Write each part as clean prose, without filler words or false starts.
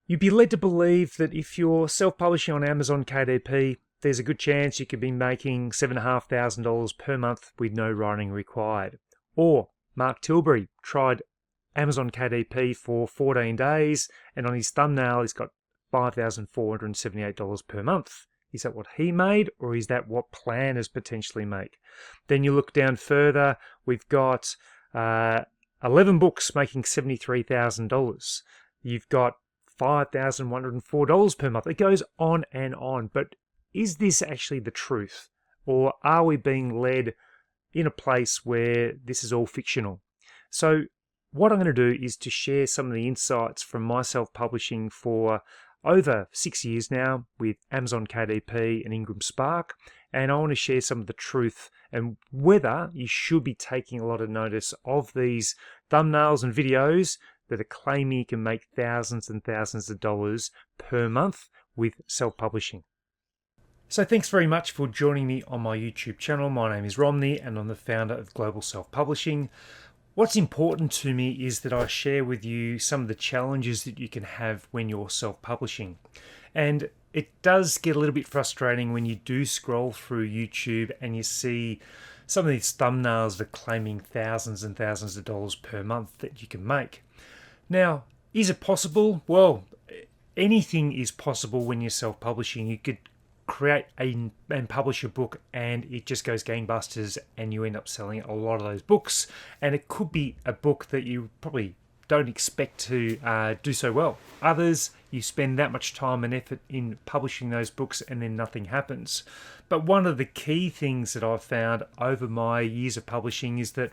You'd be led to believe that if you're self-publishing on Amazon KDP, there's a good chance you could be making $7,500 per month with no writing required. Or Mark Tilbury tried Amazon KDP for 14 days, and on his thumbnail he's got $5,478 per month. Is that what he made, or is that what planners potentially make? Then you look down further, we've got 11 books making $73,000. You've got $5,104 per month. It goes on and on. But is this actually the truth? Or are we being led in a place where this is all fictional? So what I'm going to do is to share some of the insights from my self-publishing for over 6 years now with Amazon KDP and Ingram Spark. And I want to share some of the truth and whether you should be taking a lot of notice of these thumbnails and videos that are claiming you can make thousands and thousands of dollars per month with self-publishing. So thanks very much for joining me on my YouTube channel. My name is Romney and I'm the founder of Global Self-Publishing. What's important to me is that I share with you some of the challenges that you can have when you're self-publishing. And it does get a little bit frustrating when you do scroll through YouTube and you see some of these thumbnails that are claiming thousands and thousands of dollars per month that you can make. Now, is it possible? Well, anything is possible when you're self-publishing. You could create and publish a book and it just goes gangbusters and you end up selling a lot of those books. And it could be a book that you probably don't expect to do so well. Others, you spend that much time and effort in publishing those books and then nothing happens. But one of the key things that I've found over my years of publishing is that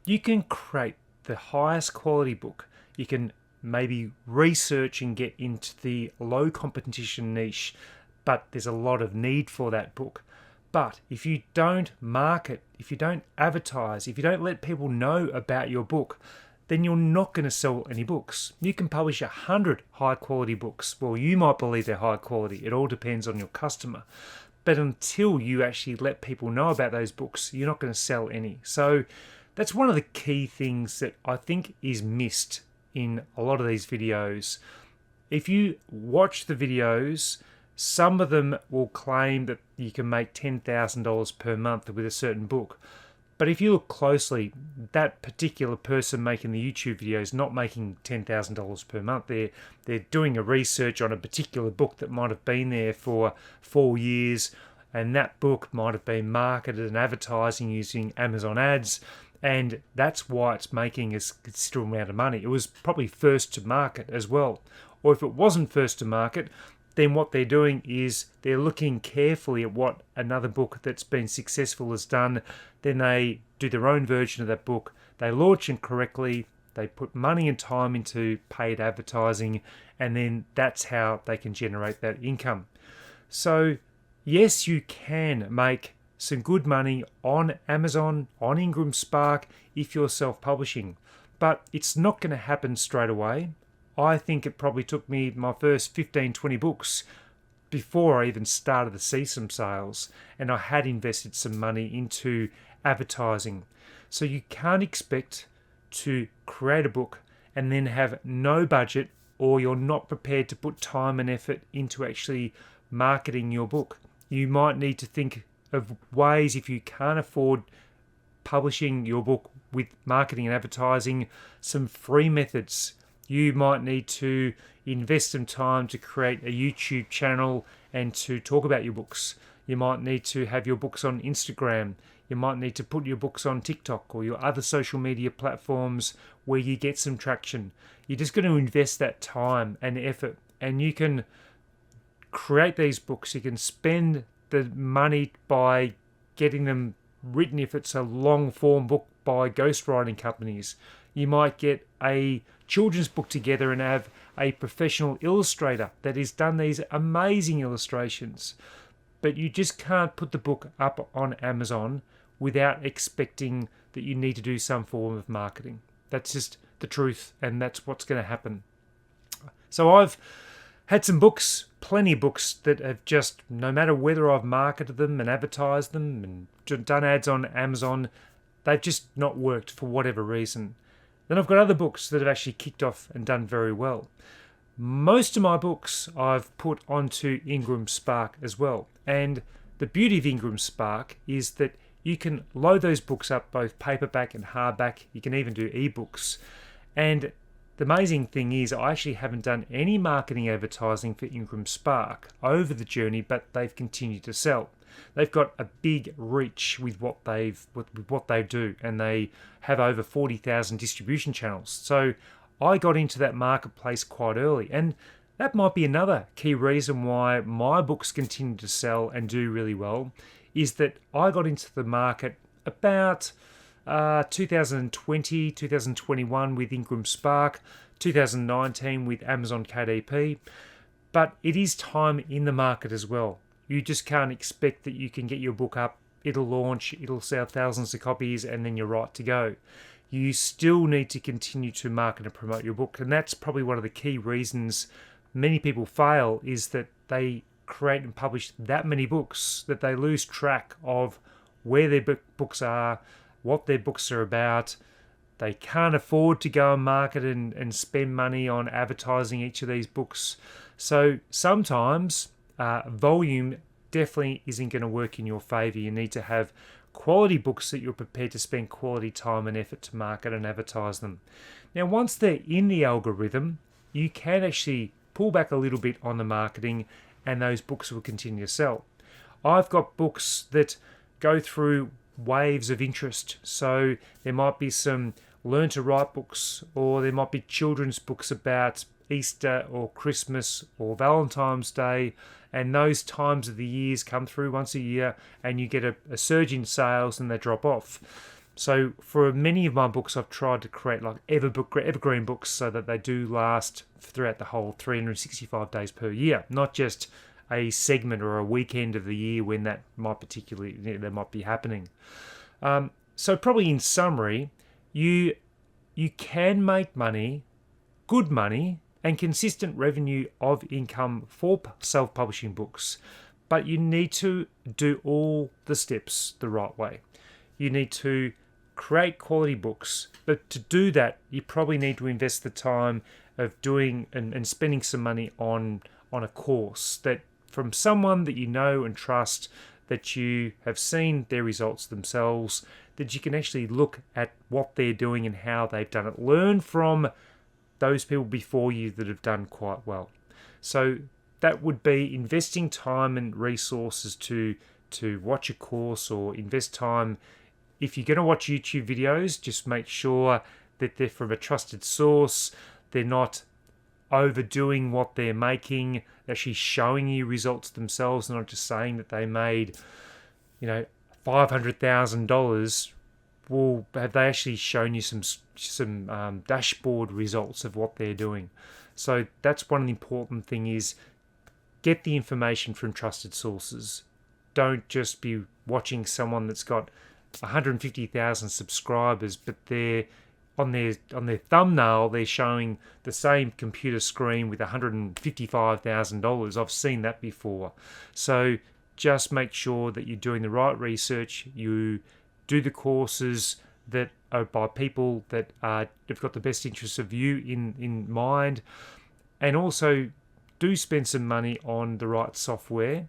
you can create the highest quality book. You can maybe research and get into the low competition niche, but there's a lot of need for that book. But if you don't market, if you don't advertise, if you don't let people know about your book, then you're not going to sell any books. You can publish 100 high quality books. Well, you might believe they're high quality. It all depends on your customer. But until you actually let people know about those books, you're not going to sell any. So that's one of the key things that I think is missed in a lot of these videos. If you watch the videos, some of them will claim that you can make $10,000 per month with a certain book. But if you look closely, that particular person making the YouTube video is not making $10,000 per month. They're doing a research on a particular book that might have been there for 4 years, and that book might have been marketed and advertising using Amazon ads, and that's why it's making a considerable amount of money. It was probably first to market as well. Or if it wasn't first to market, then what they're doing is they're looking carefully at what another book that's been successful has done. Then they do their own version of that book. They launch it correctly. They put money and time into paid advertising, and then that's how they can generate that income. So yes, you can make some good money on Amazon, on Ingram Spark, if you're self-publishing. But it's not going to happen straight away. I think it probably took me my first 15, 20 books before I even started to see some sales, and I had invested some money into advertising. So you can't expect to create a book and then have no budget, or you're not prepared to put time and effort into actually marketing your book. You might need to think of ways, if you can't afford publishing your book with marketing and advertising, some free methods. You might need to invest some time to create a YouTube channel and to talk about your books. You might need to have your books on Instagram. You might need to put your books on TikTok or your other social media platforms where you get some traction. You're just going to invest that time and effort, and you can create these books. You can spend the money by getting them written if it's a long form book by ghostwriting companies. You might get a children's book together and have a professional illustrator that has done these amazing illustrations. But you just can't put the book up on Amazon without expecting that you need to do some form of marketing. That's just the truth, and that's what's going to happen. So I've had some books, plenty of books, that have just, no matter whether I've marketed them and advertised them and done ads on Amazon, they've just not worked for whatever reason. Then I've got other books that have actually kicked off and done very well. Most of my books I've put onto Ingram Spark as well. And the beauty of Ingram Spark is that you can load those books up, both paperback and hardback. You can even do ebooks. And the amazing thing is I actually haven't done any marketing advertising for Ingram Spark over the journey, but they've continued to sell. They've got a big reach with what they do, and they have over 40,000 distribution channels. So I got into that marketplace quite early, and that might be another key reason why my books continue to sell and do really well, is that I got into the market about 2020, 2021 with Ingram Spark, 2019 with Amazon KDP, but it is time in the market as well. You just can't expect that you can get your book up, it'll launch, it'll sell thousands of copies, and then you're right to go. You still need to continue to market and promote your book, and that's probably one of the key reasons many people fail, is that they create and publish that many books that they lose track of where their books are, what their books are about. They can't afford to go and market and spend money on advertising each of these books. So sometimes volume definitely isn't going to work in your favor. You need to have quality books that you're prepared to spend quality time and effort to market and advertise them. Now, once they're in the algorithm, you can actually pull back a little bit on the marketing, and those books will continue to sell. I've got books that go through waves of interest. So there might be some learn to write books, or there might be children's books about Easter or Christmas or Valentine's Day, and those times of the years come through once a year, and you get a surge in sales and they drop off. So for many of my books, I've tried to create like evergreen books so that they do last throughout the whole 365 days per year, not just a segment or a weekend of the year when that might be happening. So probably in summary, you can make money, good money, and consistent revenue of income for self-publishing books, but you need to do all the steps the right way. You need to create quality books, but to do that, you probably need to invest the time of doing and spending some money on a course that from someone that you know and trust, that you have seen their results themselves, that you can actually look at what they're doing and how they've done it. Learn from those people before you that have done quite well. So that would be investing time and resources to watch a course, or invest time. If you're going to watch YouTube videos, just make sure that they're from a trusted source. They're not overdoing what they're making, actually showing you results themselves, not just saying that they made, $500,000. Well, have they actually shown you some dashboard results of what they're doing? So that's one important thing, is get the information from trusted sources. Don't just be watching someone that's got 150,000 subscribers, but they're on their thumbnail they're showing the same computer screen with $155,000. I've seen that before. So just make sure that you're doing the right research. You do the courses that are by people that have got the best interests of you in mind, and also do spend some money on the right software.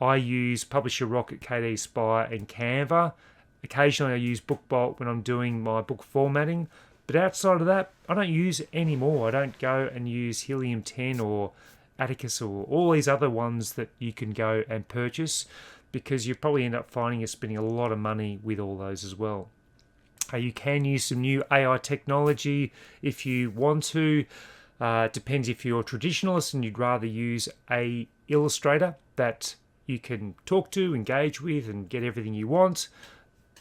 I use Publisher Rocket, KDP Spire, and Canva. Occasionally I use BookBolt when I'm doing my book formatting, but outside of that, I don't use it anymore. I don't go and use Helium 10 or Atticus or all these other ones that you can go and purchase, because you probably end up finding you're spending a lot of money with all those as well. You can use some new AI technology if you want to. Depends if you're a traditionalist and you'd rather use a illustrator that you can talk to, engage with, and get everything you want.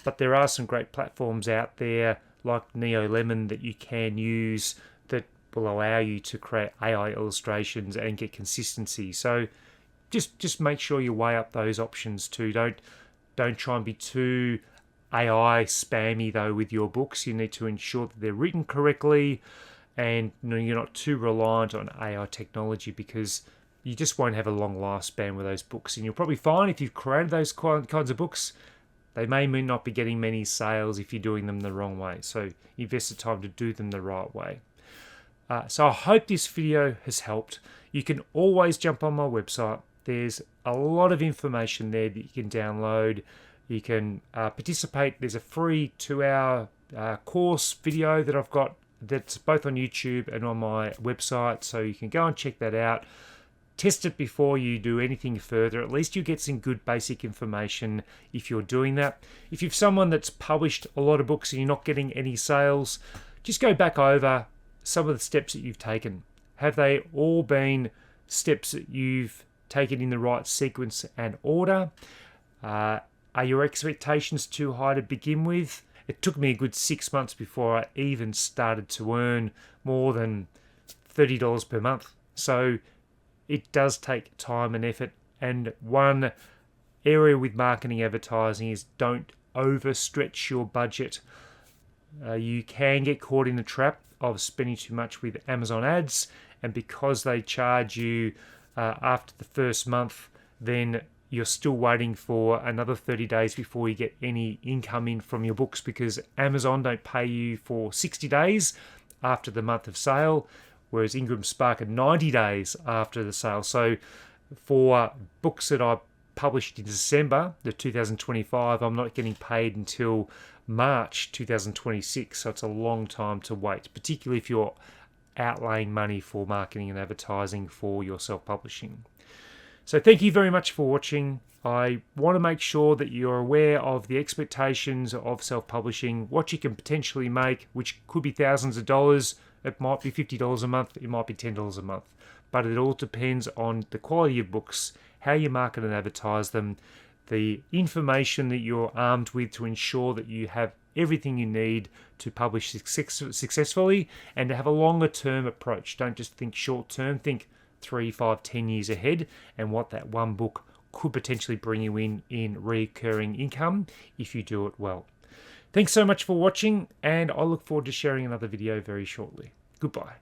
But there are some great platforms out there like NeoLemon that you can use that will allow you to create AI illustrations and get consistency. So just make sure you weigh up those options too. Don't try and be too AI spammy though with your books. You need to ensure that they're written correctly, and you're not too reliant on AI technology, because you just won't have a long lifespan with those books. And you'll probably find if you've created those kinds of books, they may not be getting many sales if you're doing them the wrong way. So invest the time to do them the right way. So I hope this video has helped. You can always jump on my website. There's a lot of information there that you can download. You can participate. There's a free 2-hour course video that I've got that's both on YouTube and on my website, so you can go and check that out. Test it before you do anything further. At least you get some good basic information if you're doing that. If you're someone that's published a lot of books and you're not getting any sales, just go back over some of the steps that you've taken. Have they all been steps that you've taken in the right sequence and order? Are your expectations too high to begin with? It took me a good 6 months before I even started to earn more than $30 per month. So it does take time and effort. And one area with marketing advertising is don't overstretch your budget. You can get caught in the trap of spending too much with Amazon ads, and because they charge you after the first month, then you're still waiting for another 30 days before you get any income in from your books, because Amazon don't pay you for 60 days after the month of sale, whereas Ingram Spark are 90 days after the sale. So for books that I published in December, the 2025, I'm not getting paid until March 2026. So it's a long time to wait, particularly if you're outlaying money for marketing and advertising for your self-publishing. So thank you very much for watching. I want to make sure that you're aware of the expectations of self-publishing, what you can potentially make, which could be thousands of dollars. It might be $50 a month, it might be $10 a month. But it all depends on the quality of books, how you market and advertise them, the information that you're armed with to ensure that you have everything you need to publish successfully, and to have a longer term approach. Don't just think short term, think 3, 5, 10 years ahead, and what that one book could potentially bring you in recurring income if you do it well. Thanks so much for watching, and I look forward to sharing another video very shortly. Goodbye.